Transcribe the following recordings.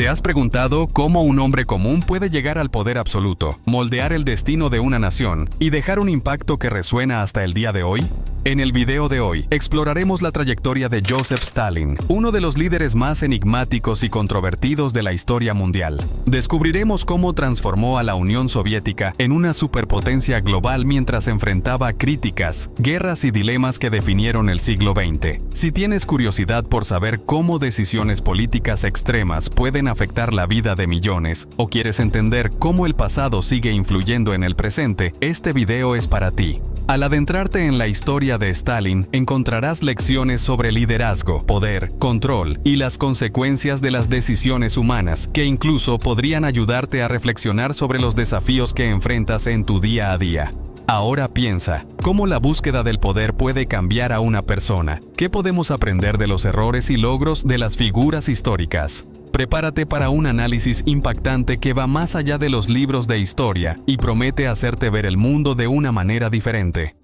¿Te has preguntado cómo un hombre común puede llegar al poder absoluto, moldear el destino de una nación y dejar un impacto que resuena hasta el día de hoy? En el video de hoy, exploraremos la trayectoria de Joseph Stalin, uno de los líderes más enigmáticos y controvertidos de la historia mundial. Descubriremos cómo transformó a la Unión Soviética en una superpotencia global mientras enfrentaba críticas, guerras y dilemas que definieron el siglo XX. Si tienes curiosidad por saber cómo decisiones políticas extremas pueden afectar la vida de millones, o quieres entender cómo el pasado sigue influyendo en el presente, este video es para ti. Al adentrarte en la historia de Stalin, encontrarás lecciones sobre liderazgo, poder, control y las consecuencias de las decisiones humanas que incluso podrían ayudarte a reflexionar sobre los desafíos que enfrentas en tu día a día. Ahora piensa, ¿cómo la búsqueda del poder puede cambiar a una persona? ¿Qué podemos aprender de los errores y logros de las figuras históricas? Prepárate para un análisis impactante que va más allá de los libros de historia y promete hacerte ver el mundo de una manera diferente.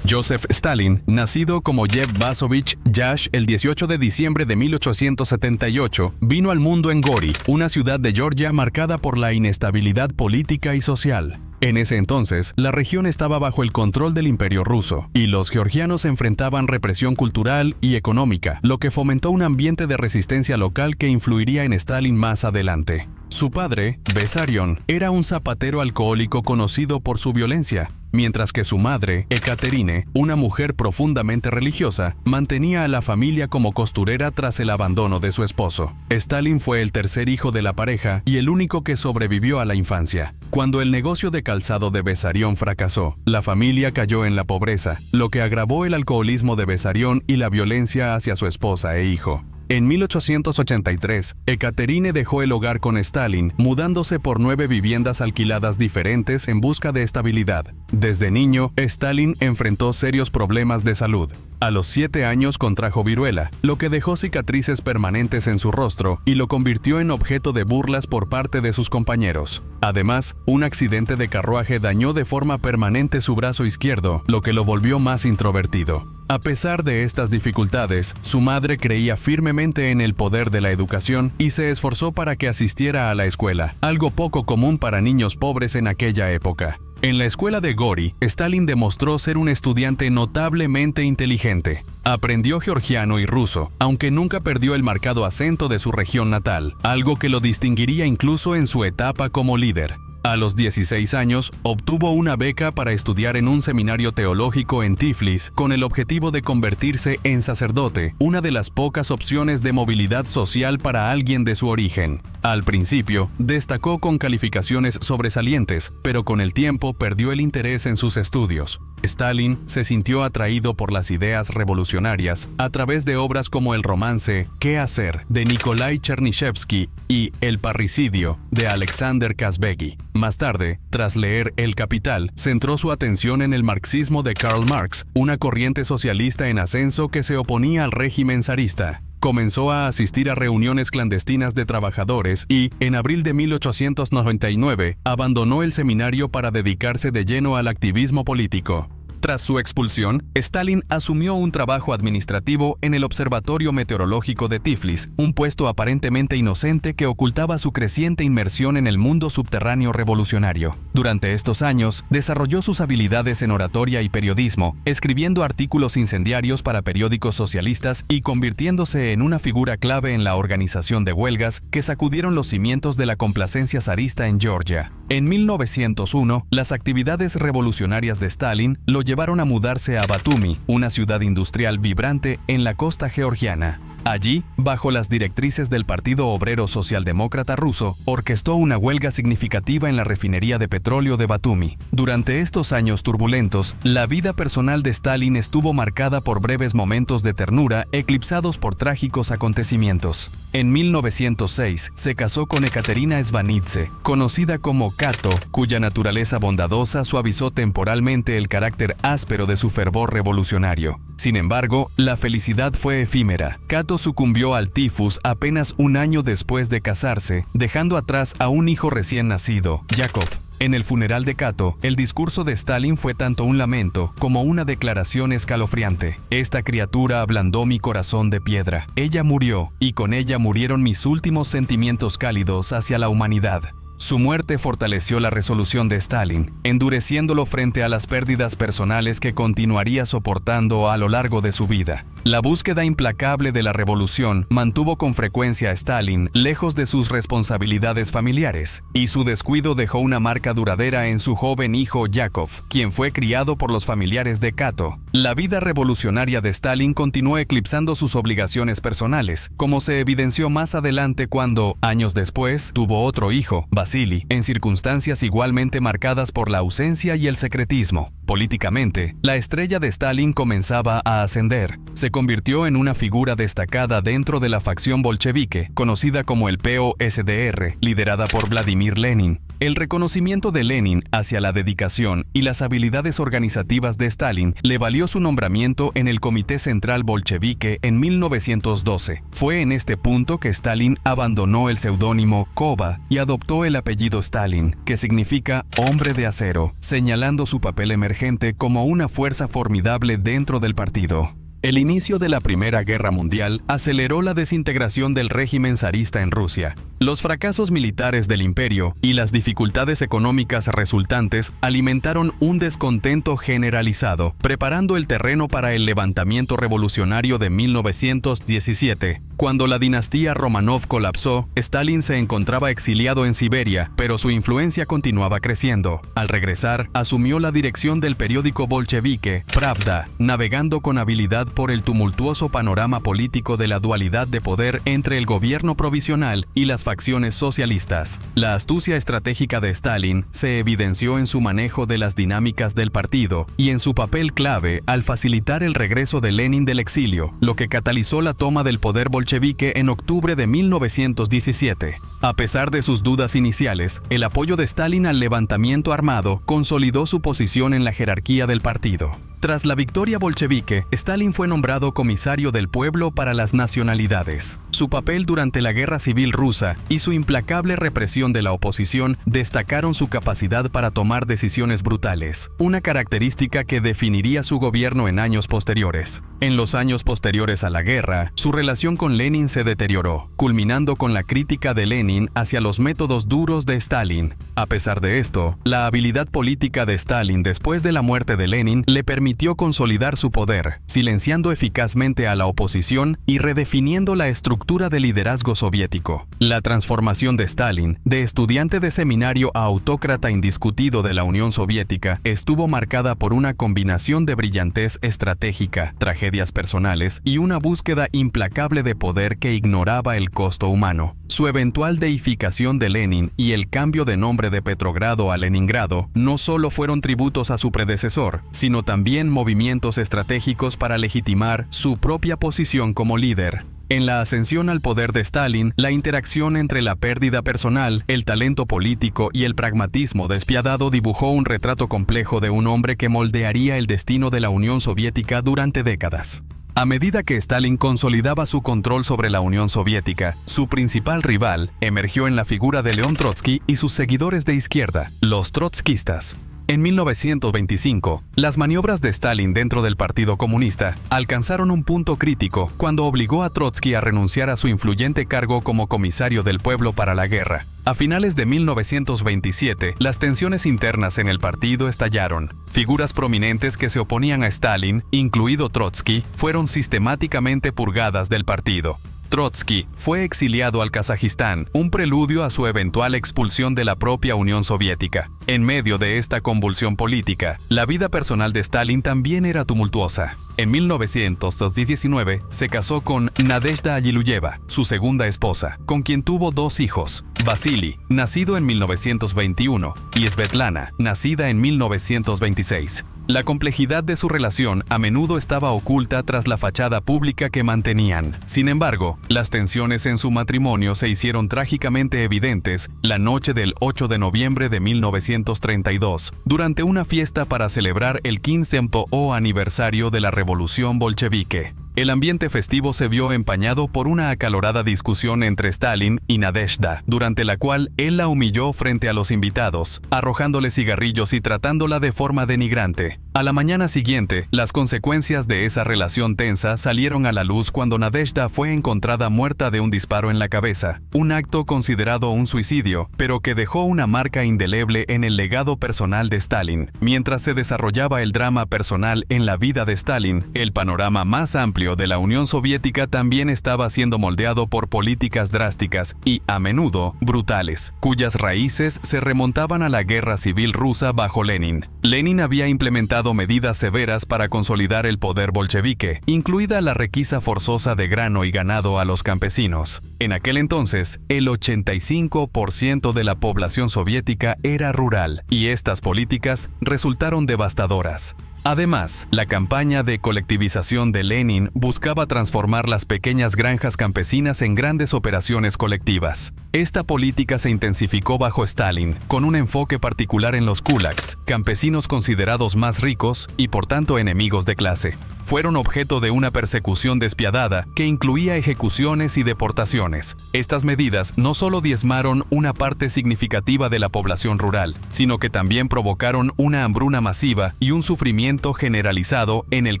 Joseph Stalin, nacido como Lev Vasovich Yash el 18 de diciembre de 1878, vino al mundo en Gori, una ciudad de Georgia marcada por la inestabilidad política y social. En ese entonces, la región estaba bajo el control del Imperio ruso, y los georgianos enfrentaban represión cultural y económica, lo que fomentó un ambiente de resistencia local que influiría en Stalin más adelante. Su padre, Bessarion, era un zapatero alcohólico conocido por su violencia, mientras que su madre, Ekaterine, una mujer profundamente religiosa, mantenía a la familia como costurera tras el abandono de su esposo. Stalin fue el tercer hijo de la pareja y el único que sobrevivió a la infancia. Cuando el negocio de calzado de Bessarion fracasó, la familia cayó en la pobreza, lo que agravó el alcoholismo de Bessarion y la violencia hacia su esposa e hijo. En 1883, Ekaterine dejó el hogar con Stalin, mudándose por 9 viviendas alquiladas diferentes en busca de estabilidad. Desde niño, Stalin enfrentó serios problemas de salud. A los 7 años contrajo viruela, lo que dejó cicatrices permanentes en su rostro y lo convirtió en objeto de burlas por parte de sus compañeros. Además, un accidente de carruaje dañó de forma permanente su brazo izquierdo, lo que lo volvió más introvertido. A pesar de estas dificultades, su madre creía firmemente en el poder de la educación y se esforzó para que asistiera a la escuela, algo poco común para niños pobres en aquella época. En la escuela de Gori, Stalin demostró ser un estudiante notablemente inteligente. Aprendió georgiano y ruso, aunque nunca perdió el marcado acento de su región natal, algo que lo distinguiría incluso en su etapa como líder. A los 16 años, obtuvo una beca para estudiar en un seminario teológico en Tiflis con el objetivo de convertirse en sacerdote, una de las pocas opciones de movilidad social para alguien de su origen. Al principio, destacó con calificaciones sobresalientes, pero con el tiempo perdió el interés en sus estudios. Stalin se sintió atraído por las ideas revolucionarias a través de obras como el romance ¿Qué hacer?, de Nikolai Chernyshevsky y El parricidio, de Alexander Kazbegi. Más tarde, tras leer El Capital, centró su atención en el marxismo de Karl Marx, una corriente socialista en ascenso que se oponía al régimen zarista. Comenzó a asistir a reuniones clandestinas de trabajadores y, en abril de 1899, abandonó el seminario para dedicarse de lleno al activismo político. Tras su expulsión, Stalin asumió un trabajo administrativo en el Observatorio Meteorológico de Tiflis, un puesto aparentemente inocente que ocultaba su creciente inmersión en el mundo subterráneo revolucionario. Durante estos años, desarrolló sus habilidades en oratoria y periodismo, escribiendo artículos incendiarios para periódicos socialistas y convirtiéndose en una figura clave en la organización de huelgas que sacudieron los cimientos de la complacencia zarista en Georgia. En 1901, las actividades revolucionarias de Stalin lo llevaron a mudarse a Batumi, una ciudad industrial vibrante en la costa georgiana. Allí, bajo las directrices del Partido Obrero Socialdemócrata ruso, orquestó una huelga significativa en la refinería de petróleo de Batumi. Durante estos años turbulentos, la vida personal de Stalin estuvo marcada por breves momentos de ternura eclipsados por trágicos acontecimientos. En 1906, se casó con Ekaterina Svanidze, conocida como Kato, cuya naturaleza bondadosa suavizó temporalmente el carácter áspero de su fervor revolucionario. Sin embargo, la felicidad fue efímera. Kato sucumbió al tifus apenas un año después de casarse, dejando atrás a un hijo recién nacido, Yakov. En el funeral de Cato, el discurso de Stalin fue tanto un lamento como una declaración escalofriante. Esta criatura ablandó mi corazón de piedra. Ella murió, y con ella murieron mis últimos sentimientos cálidos hacia la humanidad. Su muerte fortaleció la resolución de Stalin, endureciéndolo frente a las pérdidas personales que continuaría soportando a lo largo de su vida. La búsqueda implacable de la revolución mantuvo con frecuencia a Stalin lejos de sus responsabilidades familiares, y su descuido dejó una marca duradera en su joven hijo Yakov, quien fue criado por los familiares de Cato. La vida revolucionaria de Stalin continuó eclipsando sus obligaciones personales, como se evidenció más adelante cuando, años después, tuvo otro hijo, Vasily, en circunstancias igualmente marcadas por la ausencia y el secretismo. Políticamente, la estrella de Stalin comenzaba a ascender. Se convirtió en una figura destacada dentro de la facción bolchevique, conocida como el POSDR, liderada por Vladimir Lenin. El reconocimiento de Lenin hacia la dedicación y las habilidades organizativas de Stalin le valió su nombramiento en el Comité Central Bolchevique en 1912. Fue en este punto que Stalin abandonó el seudónimo Kova y adoptó el apellido Stalin, que significa hombre de acero, señalando su papel emergente como una fuerza formidable dentro del partido. El inicio de la Primera Guerra Mundial aceleró la desintegración del régimen zarista en Rusia. Los fracasos militares del imperio y las dificultades económicas resultantes alimentaron un descontento generalizado, preparando el terreno para el levantamiento revolucionario de 1917. Cuando la dinastía Romanov colapsó, Stalin se encontraba exiliado en Siberia, pero su influencia continuaba creciendo. Al regresar, asumió la dirección del periódico bolchevique Pravda, navegando con habilidad por el tumultuoso panorama político de la dualidad de poder entre el gobierno provisional y las facciones socialistas. La astucia estratégica de Stalin se evidenció en su manejo de las dinámicas del partido y en su papel clave al facilitar el regreso de Lenin del exilio, lo que catalizó la toma del poder bolchevique en octubre de 1917. A pesar de sus dudas iniciales, el apoyo de Stalin al levantamiento armado consolidó su posición en la jerarquía del partido. Tras la victoria bolchevique, Stalin fue nombrado comisario del pueblo para las nacionalidades. Su papel durante la Guerra Civil Rusa y su implacable represión de la oposición destacaron su capacidad para tomar decisiones brutales, una característica que definiría su gobierno en años posteriores. En los años posteriores a la guerra, su relación con Lenin se deterioró, culminando con la crítica de Lenin hacia los métodos duros de Stalin. A pesar de esto, la habilidad política de Stalin después de la muerte de Lenin le permitió consolidar su poder, silenciando eficazmente a la oposición y redefiniendo la estructura de liderazgo soviético. La transformación de Stalin, de estudiante de seminario a autócrata indiscutido de la Unión Soviética, estuvo marcada por una combinación de brillantez estratégica, tragedias personales y una búsqueda implacable de poder que ignoraba el costo humano. Su eventual deificación de Lenin y el cambio de nombre de Petrogrado a Leningrado no solo fueron tributos a su predecesor, sino también movimientos estratégicos para legitimar su propia posición como líder. En la ascensión al poder de Stalin, la interacción entre la pérdida personal, el talento político y el pragmatismo despiadado dibujó un retrato complejo de un hombre que moldearía el destino de la Unión Soviética durante décadas. A medida que Stalin consolidaba su control sobre la Unión Soviética, su principal rival emergió en la figura de León Trotsky y sus seguidores de izquierda, los trotskistas. En 1925, las maniobras de Stalin dentro del Partido Comunista alcanzaron un punto crítico cuando obligó a Trotsky a renunciar a su influyente cargo como comisario del pueblo para la guerra. A finales de 1927, las tensiones internas en el partido estallaron. Figuras prominentes que se oponían a Stalin, incluido Trotsky, fueron sistemáticamente purgadas del partido. Trotsky fue exiliado al Kazajistán, un preludio a su eventual expulsión de la propia Unión Soviética. En medio de esta convulsión política, la vida personal de Stalin también era tumultuosa. En 1919 se casó con Nadezhda Alliluyeva, su segunda esposa, con quien tuvo dos hijos, Vasily, nacido en 1921, y Svetlana, nacida en 1926. La complejidad de su relación a menudo estaba oculta tras la fachada pública que mantenían. Sin embargo, las tensiones en su matrimonio se hicieron trágicamente evidentes la noche del 8 de noviembre de 1932, durante una fiesta para celebrar el 15º aniversario de la Revolución Bolchevique. El ambiente festivo se vio empañado por una acalorada discusión entre Stalin y Nadezhda, durante la cual él la humilló frente a los invitados, arrojándole cigarrillos y tratándola de forma denigrante. A la mañana siguiente, las consecuencias de esa relación tensa salieron a la luz cuando Nadezhda fue encontrada muerta de un disparo en la cabeza, un acto considerado un suicidio, pero que dejó una marca indeleble en el legado personal de Stalin. Mientras se desarrollaba el drama personal en la vida de Stalin, el panorama más amplio de la Unión Soviética también estaba siendo moldeado por políticas drásticas y, a menudo, brutales, cuyas raíces se remontaban a la guerra civil rusa bajo Lenin. Lenin había implementado medidas severas para consolidar el poder bolchevique, incluida la requisa forzosa de grano y ganado a los campesinos. En aquel entonces, el 85% de la población soviética era rural, y estas políticas resultaron devastadoras. Además, la campaña de colectivización de Lenin buscaba transformar las pequeñas granjas campesinas en grandes operaciones colectivas. Esta política se intensificó bajo Stalin, con un enfoque particular en los kulaks, campesinos considerados más ricos y por tanto enemigos de clase. Fueron objeto de una persecución despiadada que incluía ejecuciones y deportaciones. Estas medidas no solo diezmaron una parte significativa de la población rural, sino que también provocaron una hambruna masiva y un sufrimiento generalizado en el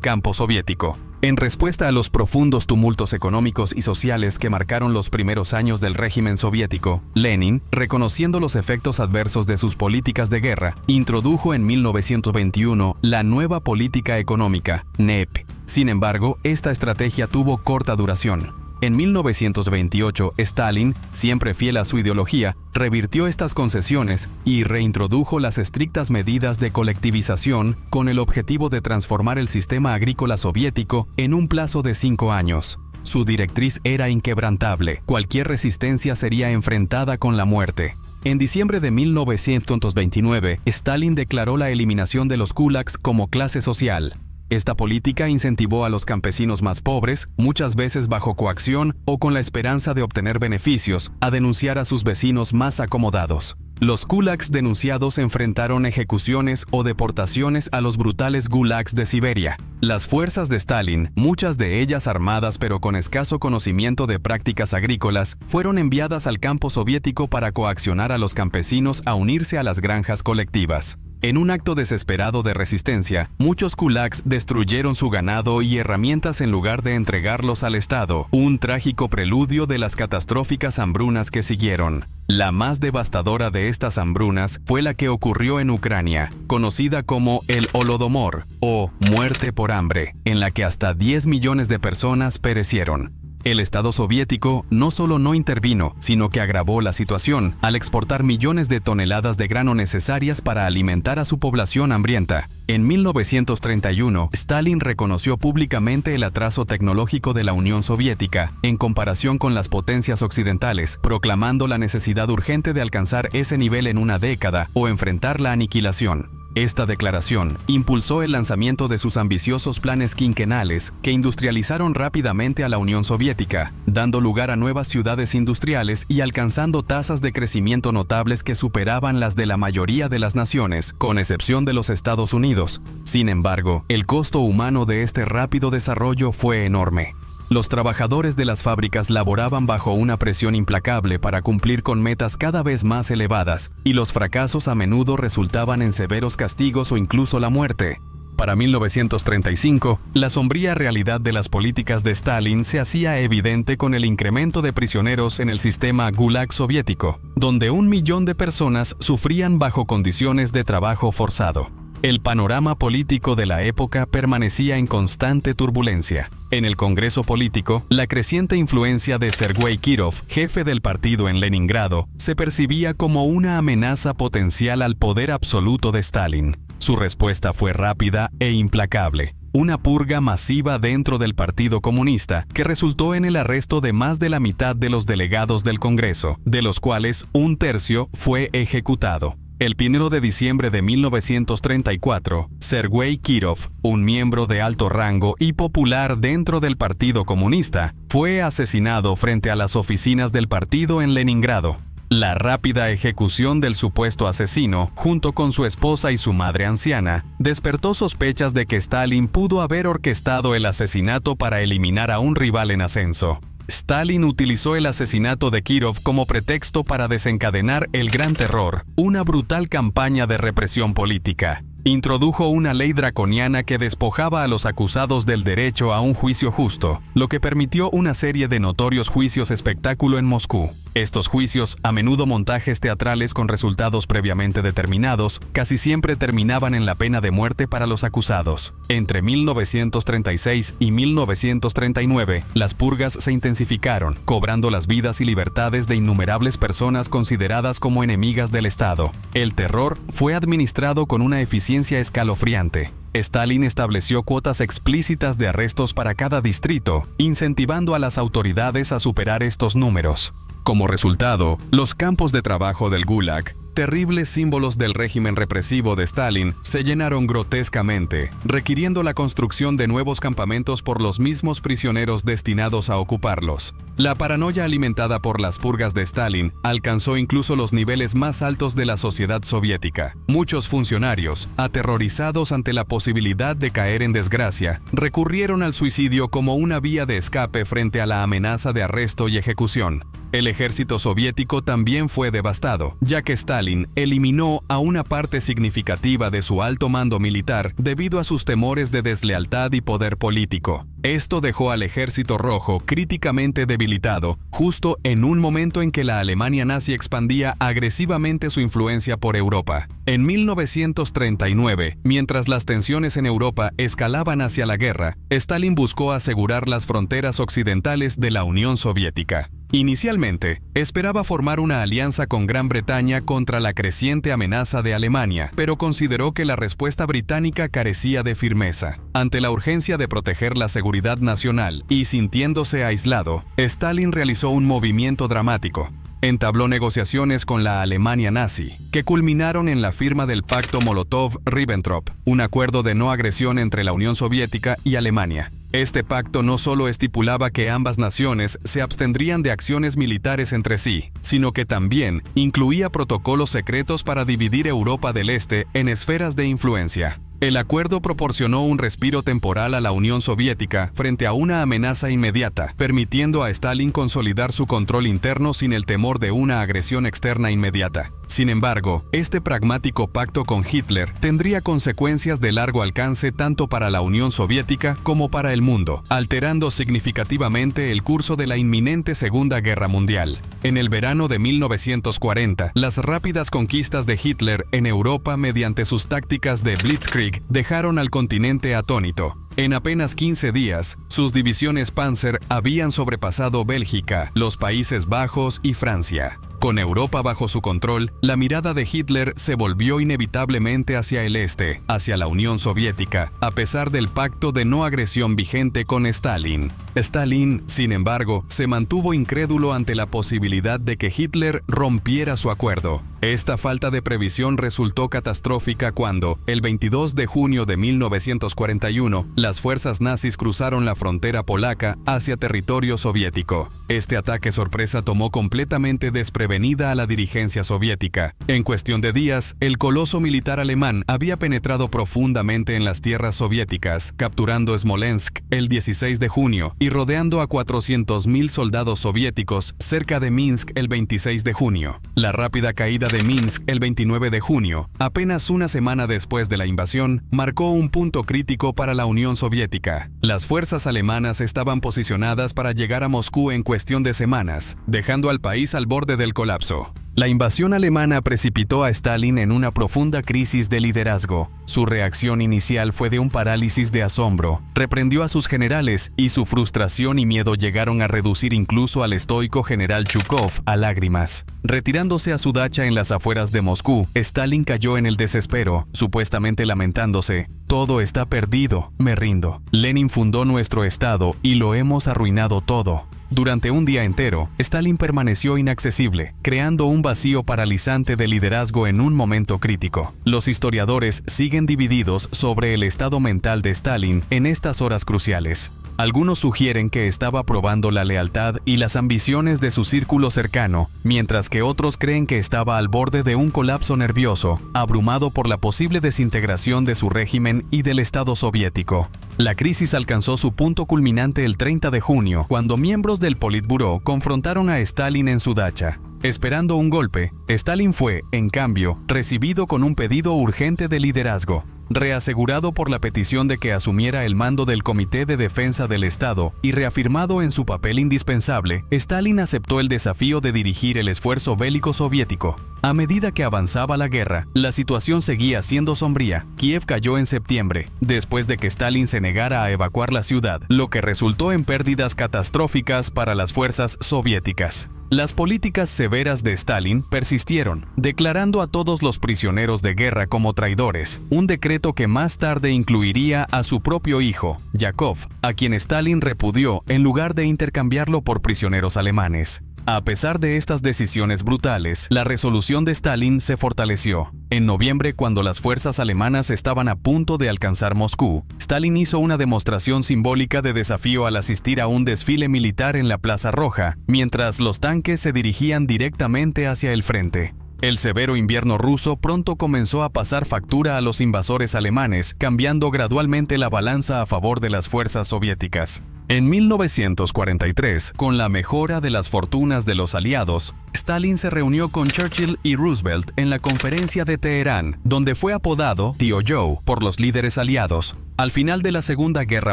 campo soviético. En respuesta a los profundos tumultos económicos y sociales que marcaron los primeros años del régimen soviético, Lenin, reconociendo los efectos adversos de sus políticas de guerra, introdujo en 1921 la nueva política económica, NEP. Sin embargo, esta estrategia tuvo corta duración. En 1928, Stalin, siempre fiel a su ideología, revirtió estas concesiones y reintrodujo las estrictas medidas de colectivización con el objetivo de transformar el sistema agrícola soviético en un plazo de 5 años. Su directriz era inquebrantable: cualquier resistencia sería enfrentada con la muerte. En diciembre de 1929, Stalin declaró la eliminación de los kulaks como clase social. Esta política incentivó a los campesinos más pobres, muchas veces bajo coacción o con la esperanza de obtener beneficios, a denunciar a sus vecinos más acomodados. Los kulaks denunciados enfrentaron ejecuciones o deportaciones a los brutales gulags de Siberia. Las fuerzas de Stalin, muchas de ellas armadas pero con escaso conocimiento de prácticas agrícolas, fueron enviadas al campo soviético para coaccionar a los campesinos a unirse a las granjas colectivas. En un acto desesperado de resistencia, muchos kulaks destruyeron su ganado y herramientas en lugar de entregarlos al Estado, un trágico preludio de las catastróficas hambrunas que siguieron. La más devastadora de estas hambrunas fue la que ocurrió en Ucrania, conocida como el Holodomor, o muerte por hambre, en la que hasta 10 millones de personas perecieron. El Estado soviético no solo no intervino, sino que agravó la situación al exportar millones de toneladas de grano necesarias para alimentar a su población hambrienta. En 1931, Stalin reconoció públicamente el atraso tecnológico de la Unión Soviética en comparación con las potencias occidentales, proclamando la necesidad urgente de alcanzar ese nivel en una década o enfrentar la aniquilación. Esta declaración impulsó el lanzamiento de sus ambiciosos planes quinquenales que industrializaron rápidamente a la Unión Soviética, dando lugar a nuevas ciudades industriales y alcanzando tasas de crecimiento notables que superaban las de la mayoría de las naciones, con excepción de los Estados Unidos. Sin embargo, el costo humano de este rápido desarrollo fue enorme. Los trabajadores de las fábricas laboraban bajo una presión implacable para cumplir con metas cada vez más elevadas, y los fracasos a menudo resultaban en severos castigos o incluso la muerte. Para 1935, la sombría realidad de las políticas de Stalin se hacía evidente con el incremento de prisioneros en el sistema Gulag soviético, donde 1 millón de personas sufrían bajo condiciones de trabajo forzado. El panorama político de la época permanecía en constante turbulencia. En el Congreso político, la creciente influencia de Sergei Kirov, jefe del partido en Leningrado, se percibía como una amenaza potencial al poder absoluto de Stalin. Su respuesta fue rápida e implacable. Una purga masiva dentro del Partido Comunista que resultó en el arresto de más de la mitad de los delegados del Congreso, de los cuales 1/3 fue ejecutado. El 1 de diciembre de 1934, Sergei Kirov, un miembro de alto rango y popular dentro del Partido Comunista, fue asesinado frente a las oficinas del partido en Leningrado. La rápida ejecución del supuesto asesino, junto con su esposa y su madre anciana, despertó sospechas de que Stalin pudo haber orquestado el asesinato para eliminar a un rival en ascenso. Stalin utilizó el asesinato de Kirov como pretexto para desencadenar el Gran Terror, una brutal campaña de represión política. Introdujo una ley draconiana que despojaba a los acusados del derecho a un juicio justo, lo que permitió una serie de notorios juicios espectáculo en Moscú. Estos juicios, a menudo montajes teatrales con resultados previamente determinados, casi siempre terminaban en la pena de muerte para los acusados. Entre 1936 y 1939, las purgas se intensificaron, cobrando las vidas y libertades de innumerables personas consideradas como enemigas del Estado. El terror fue administrado con una eficiencia escalofriante. Stalin estableció cuotas explícitas de arrestos para cada distrito, incentivando a las autoridades a superar estos números. Como resultado, los campos de trabajo del Gulag, terribles símbolos del régimen represivo de Stalin, se llenaron grotescamente, requiriendo la construcción de nuevos campamentos por los mismos prisioneros destinados a ocuparlos. La paranoia alimentada por las purgas de Stalin alcanzó incluso los niveles más altos de la sociedad soviética. Muchos funcionarios, aterrorizados ante la posibilidad de caer en desgracia, recurrieron al suicidio como una vía de escape frente a la amenaza de arresto y ejecución. El ejército soviético también fue devastado, ya que Stalin eliminó a una parte significativa de su alto mando militar debido a sus temores de deslealtad y poder político. Esto dejó al Ejército Rojo críticamente debilitado, justo en un momento en que la Alemania nazi expandía agresivamente su influencia por Europa. En 1939, mientras las tensiones en Europa escalaban hacia la guerra, Stalin buscó asegurar las fronteras occidentales de la Unión Soviética. Inicialmente, esperaba formar una alianza con Gran Bretaña contra la creciente amenaza de Alemania, pero consideró que la respuesta británica carecía de firmeza. Ante la urgencia de proteger la seguridad nacional y sintiéndose aislado, Stalin realizó un movimiento dramático. Entabló negociaciones con la Alemania nazi, que culminaron en la firma del Pacto Molotov-Ribbentrop, un acuerdo de no agresión entre la Unión Soviética y Alemania. Este pacto no solo estipulaba que ambas naciones se abstendrían de acciones militares entre sí, sino que también incluía protocolos secretos para dividir Europa del Este en esferas de influencia. El acuerdo proporcionó un respiro temporal a la Unión Soviética frente a una amenaza inmediata, permitiendo a Stalin consolidar su control interno sin el temor de una agresión externa inmediata. Sin embargo, este pragmático pacto con Hitler tendría consecuencias de largo alcance tanto para la Unión Soviética como para el mundo, alterando significativamente el curso de la inminente Segunda Guerra Mundial. En el verano de 1940, las rápidas conquistas de Hitler en Europa mediante sus tácticas de Blitzkrieg dejaron al continente atónito. En apenas 15 días, sus divisiones Panzer habían sobrepasado Bélgica, los Países Bajos y Francia. Con Europa bajo su control, la mirada de Hitler se volvió inevitablemente hacia el este, hacia la Unión Soviética, a pesar del pacto de no agresión vigente con Stalin. Stalin, sin embargo, se mantuvo incrédulo ante la posibilidad de que Hitler rompiera su acuerdo. Esta falta de previsión resultó catastrófica cuando, el 22 de junio de 1941, las fuerzas nazis cruzaron la frontera polaca hacia territorio soviético. Este ataque sorpresa tomó completamente desprevenida a la dirigencia soviética. En cuestión de días, el coloso militar alemán había penetrado profundamente en las tierras soviéticas, capturando Smolensk el 16 de junio y rodeando a 400.000 soldados soviéticos cerca de Minsk el 26 de junio. La rápida caída de Minsk el 29 de junio, apenas una semana después de la invasión, marcó un punto crítico para la Unión Soviética. Las fuerzas alemanas estaban posicionadas para llegar a Moscú en cuestión de semanas, dejando al país al borde del colapso. La invasión alemana precipitó a Stalin en una profunda crisis de liderazgo. Su reacción inicial fue de un parálisis de asombro. Reprendió a sus generales y su frustración y miedo llegaron a reducir incluso al estoico general Chukov a lágrimas. Retirándose a su dacha en las afueras de Moscú, Stalin cayó en el desespero, supuestamente lamentándose: «Todo está perdido, me rindo. Lenin fundó nuestro estado y lo hemos arruinado todo». Durante un día entero, Stalin permaneció inaccesible, creando un vacío paralizante de liderazgo en un momento crítico. Los historiadores siguen divididos sobre el estado mental de Stalin en estas horas cruciales. Algunos sugieren que estaba probando la lealtad y las ambiciones de su círculo cercano, mientras que otros creen que estaba al borde de un colapso nervioso, abrumado por la posible desintegración de su régimen y del Estado soviético. La crisis alcanzó su punto culminante el 30 de junio, cuando miembros del Politburó confrontaron a Stalin en su dacha. Esperando un golpe, Stalin fue, en cambio, recibido con un pedido urgente de liderazgo. Reasegurado por la petición de que asumiera el mando del Comité de Defensa del Estado y reafirmado en su papel indispensable, Stalin aceptó el desafío de dirigir el esfuerzo bélico soviético. A medida que avanzaba la guerra, la situación seguía siendo sombría. Kiev cayó en septiembre, después de que Stalin se negara a evacuar la ciudad, lo que resultó en pérdidas catastróficas para las fuerzas soviéticas. Las políticas severas de Stalin persistieron, declarando a todos los prisioneros de guerra como traidores, un decreto que más tarde incluiría a su propio hijo, Yakov, a quien Stalin repudió en lugar de intercambiarlo por prisioneros alemanes. A pesar de estas decisiones brutales, la resolución de Stalin se fortaleció. En noviembre, cuando las fuerzas alemanas estaban a punto de alcanzar Moscú, Stalin hizo una demostración simbólica de desafío al asistir a un desfile militar en la Plaza Roja, mientras los tanques se dirigían directamente hacia el frente. El severo invierno ruso pronto comenzó a pasar factura a los invasores alemanes, cambiando gradualmente la balanza a favor de las fuerzas soviéticas. En 1943, con la mejora de las fortunas de los aliados, Stalin se reunió con Churchill y Roosevelt en la Conferencia de Teherán, donde fue apodado Tío Joe por los líderes aliados. Al final de la Segunda Guerra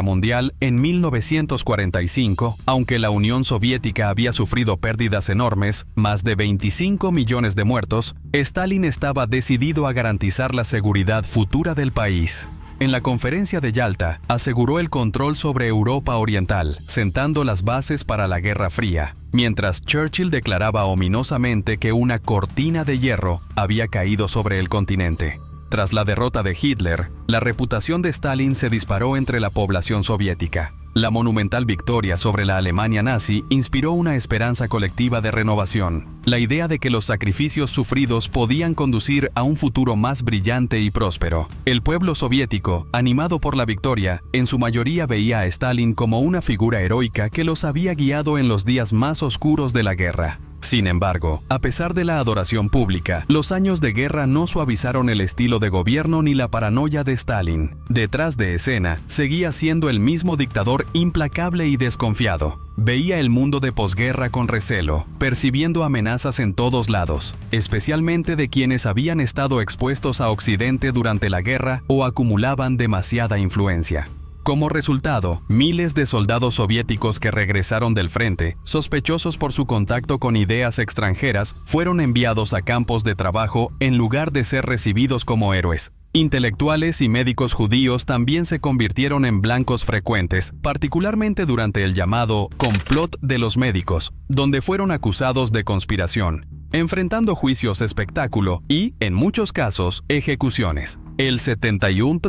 Mundial, en 1945, aunque la Unión Soviética había sufrido pérdidas enormes, más de 25 millones de muertos, Stalin estaba decidido a garantizar la seguridad futura del país. En la Conferencia de Yalta, aseguró el control sobre Europa Oriental, sentando las bases para la Guerra Fría, mientras Churchill declaraba ominosamente que una cortina de hierro había caído sobre el continente. Tras la derrota de Hitler, la reputación de Stalin se disparó entre la población soviética. La monumental victoria sobre la Alemania nazi inspiró una esperanza colectiva de renovación, la idea de que los sacrificios sufridos podían conducir a un futuro más brillante y próspero. El pueblo soviético, animado por la victoria, en su mayoría veía a Stalin como una figura heroica que los había guiado en los días más oscuros de la guerra. Sin embargo, a pesar de la adoración pública, los años de guerra no suavizaron el estilo de gobierno ni la paranoia de Stalin. Detrás de escena, seguía siendo el mismo dictador implacable y desconfiado. Veía el mundo de posguerra con recelo, percibiendo amenazas en todos lados, especialmente de quienes habían estado expuestos a Occidente durante la guerra o acumulaban demasiada influencia. Como resultado, miles de soldados soviéticos que regresaron del frente, sospechosos por su contacto con ideas extranjeras, fueron enviados a campos de trabajo en lugar de ser recibidos como héroes. Intelectuales y médicos judíos también se convirtieron en blancos frecuentes, particularmente durante el llamado complot de los médicos, donde fueron acusados de conspiración, enfrentando juicios espectáculo y, en muchos casos, ejecuciones. El 71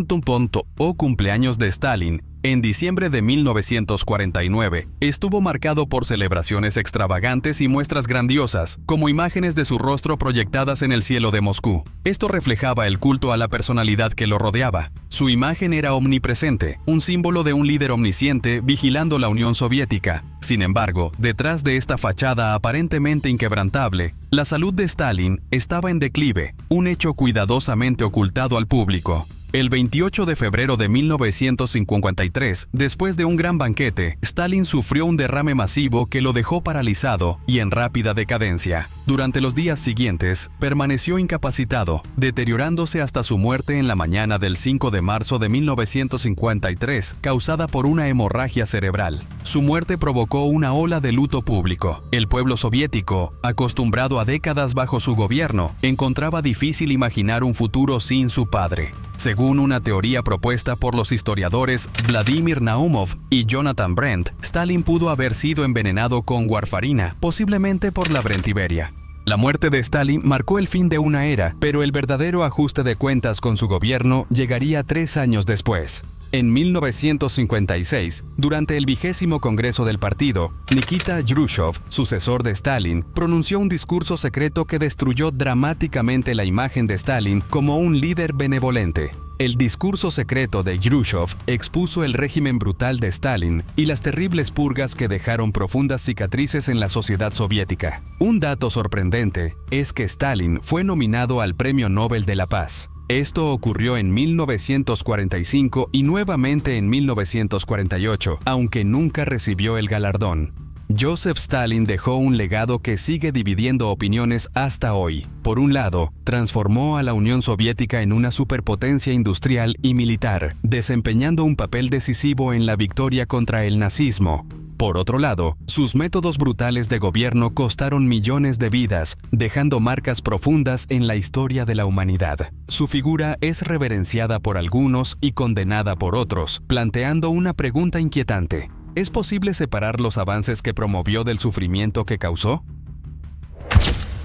o cumpleaños de Stalin, en diciembre de 1949, estuvo marcado por celebraciones extravagantes y muestras grandiosas, como imágenes de su rostro proyectadas en el cielo de Moscú. Esto reflejaba el culto a la personalidad que lo rodeaba. Su imagen era omnipresente, un símbolo de un líder omnisciente vigilando la Unión Soviética. Sin embargo, detrás de esta fachada aparentemente inquebrantable, la salud de Stalin estaba en declive, un hecho cuidadosamente ocultado al público. El 28 de febrero de 1953, después de un gran banquete, Stalin sufrió un derrame masivo que lo dejó paralizado y en rápida decadencia. Durante los días siguientes, permaneció incapacitado, deteriorándose hasta su muerte en la mañana del 5 de marzo de 1953, causada por una hemorragia cerebral. Su muerte provocó una ola de luto público. El pueblo soviético, acostumbrado a décadas bajo su gobierno, encontraba difícil imaginar un futuro sin su padre. Según una teoría propuesta por los historiadores Vladimir Naumov y Jonathan Brent, Stalin pudo haber sido envenenado con warfarina, posiblemente por la Brentiberia. La muerte de Stalin marcó el fin de una era, pero el verdadero ajuste de cuentas con su gobierno llegaría 3 años después. En 1956, durante el 20º Congreso del Partido, Nikita Jrushchov, sucesor de Stalin, pronunció un discurso secreto que destruyó dramáticamente la imagen de Stalin como un líder benevolente. El discurso secreto de Jrushchov expuso el régimen brutal de Stalin y las terribles purgas que dejaron profundas cicatrices en la sociedad soviética. Un dato sorprendente es que Stalin fue nominado al Premio Nobel de la Paz. Esto ocurrió en 1945 y nuevamente en 1948, aunque nunca recibió el galardón. Joseph Stalin dejó un legado que sigue dividiendo opiniones hasta hoy. Por un lado, transformó a la Unión Soviética en una superpotencia industrial y militar, desempeñando un papel decisivo en la victoria contra el nazismo. Por otro lado, sus métodos brutales de gobierno costaron millones de vidas, dejando marcas profundas en la historia de la humanidad. Su figura es reverenciada por algunos y condenada por otros, planteando una pregunta inquietante. ¿Es posible separar los avances que promovió del sufrimiento que causó?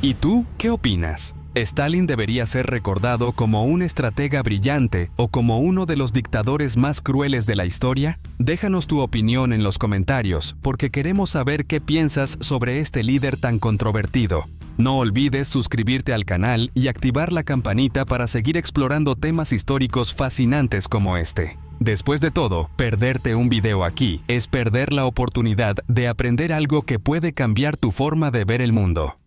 ¿Y tú qué opinas? ¿Stalin debería ser recordado como un estratega brillante o como uno de los dictadores más crueles de la historia? Déjanos tu opinión en los comentarios, porque queremos saber qué piensas sobre este líder tan controvertido. No olvides suscribirte al canal y activar la campanita para seguir explorando temas históricos fascinantes como este. Después de todo, perderte un video aquí es perder la oportunidad de aprender algo que puede cambiar tu forma de ver el mundo.